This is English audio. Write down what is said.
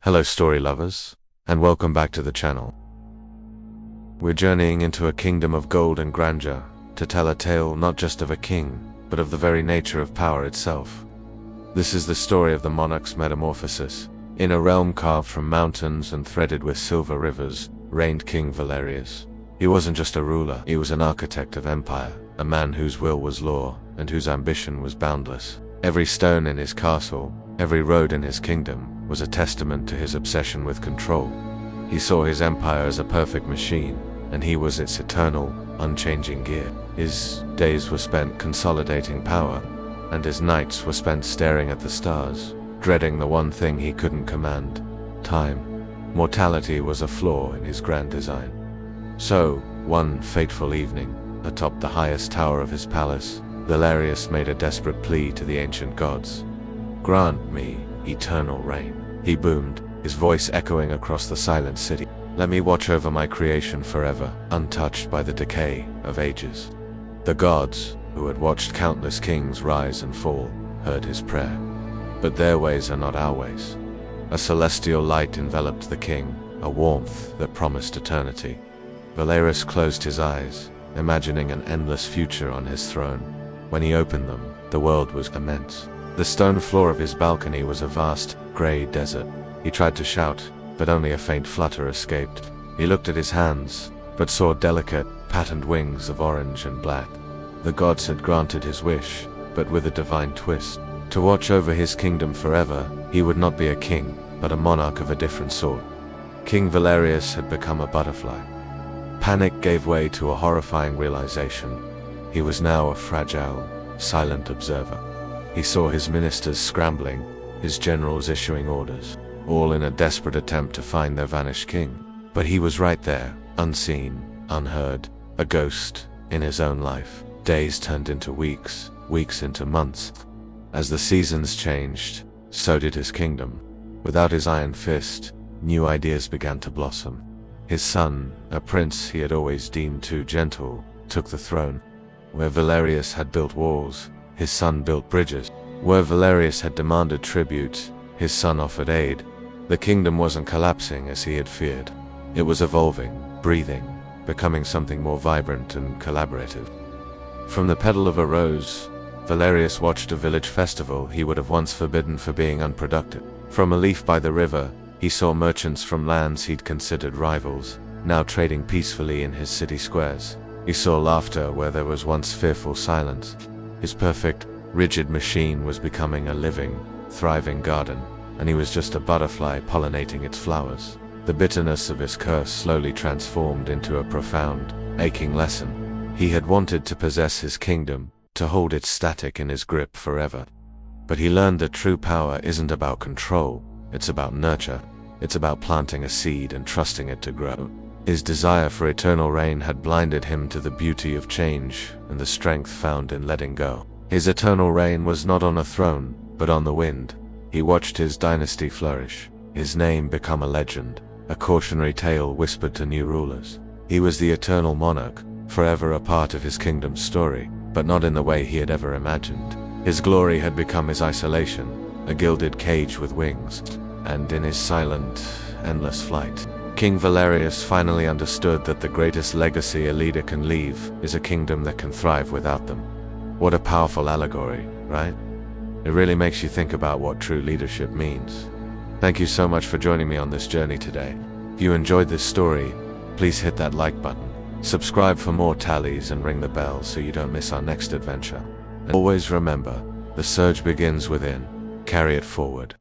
Hello story lovers, and welcome back to the channel. We're journeying into a kingdom of gold and grandeur, to tell a tale not just of a king, but of the very nature of power itself. This is the story of the Monarch's Metamorphosis. In a realm carved from mountains and threaded with silver rivers, reigned King Valerius. He wasn't just a ruler, he was an architect of empire, a man whose will was law, and whose ambition was boundless. Every stone in his castle, every road in his kingdom, was a testament to his obsession with control. He saw his empire as a perfect machine, and he was its eternal, unchanging gear. His days were spent consolidating power, and his nights were spent staring at the stars, dreading the one thing he couldn't command: time. Mortality was a flaw in his grand design. So, one fateful evening, atop the highest tower of his palace, Valerius made a desperate plea to the ancient gods. "Grant me eternal reign," he boomed, his voice echoing across the silent city. "Let me watch over my creation forever, untouched by the decay of ages." The gods, who had watched countless kings rise and fall, heard his prayer. But their ways are not our ways. A celestial light enveloped the king, a warmth that promised eternity. Valerius closed his eyes, imagining an endless future on his throne. When he opened them, the world was immense. The stone floor of his balcony was a vast, grey desert. He tried to shout, but only a faint flutter escaped. He looked at his hands, but saw delicate, patterned wings of orange and black. The gods had granted his wish, but with a divine twist. To watch over his kingdom forever, he would not be a king, but a monarch of a different sort. King Valerius had become a butterfly. Panic gave way to a horrifying realization. He was now a fragile, silent observer. He saw his ministers scrambling, his generals issuing orders, all in a desperate attempt to find their vanished king. But he was right there, unseen, unheard, a ghost in his own life. Days turned into weeks, weeks into months. As the seasons changed, so did his kingdom. Without his iron fist, new ideas began to blossom. His son, a prince he had always deemed too gentle, took the throne. Where Valerius had built walls, his son built bridges. Where Valerius had demanded tribute, his son offered aid. The kingdom wasn't collapsing as he had feared. It was evolving, breathing, becoming something more vibrant and collaborative. From the petal of a rose, Valerius watched a village festival he would have once forbidden for being unproductive. From a leaf by the river, he saw merchants from lands he'd considered rivals, now trading peacefully in his city squares. He saw laughter where there was once fearful silence. His perfect, rigid machine was becoming a living, thriving garden, and he was just a butterfly pollinating its flowers. The bitterness of his curse slowly transformed into a profound, aching lesson. He had wanted to possess his kingdom, to hold it static in his grip forever. But he learned that true power isn't about control, it's about nurture. It's about planting a seed and trusting it to grow. His desire for eternal reign had blinded him to the beauty of change and the strength found in letting go. His eternal reign was not on a throne, but on the wind. He watched his dynasty flourish, his name become a legend, a cautionary tale whispered to new rulers. He was the eternal monarch, forever a part of his kingdom's story, but not in the way he had ever imagined. His glory had become his isolation, a gilded cage with wings, and in his silent, endless flight, King Valerius finally understood that the greatest legacy a leader can leave is a kingdom that can thrive without them. What a powerful allegory, right? It really makes you think about what true leadership means. Thank you so much for joining me on this journey today. If you enjoyed this story, please hit that like button, subscribe for more tallies, and ring the bell so you don't miss our next adventure. And always remember, the surge begins within. Carry it forward.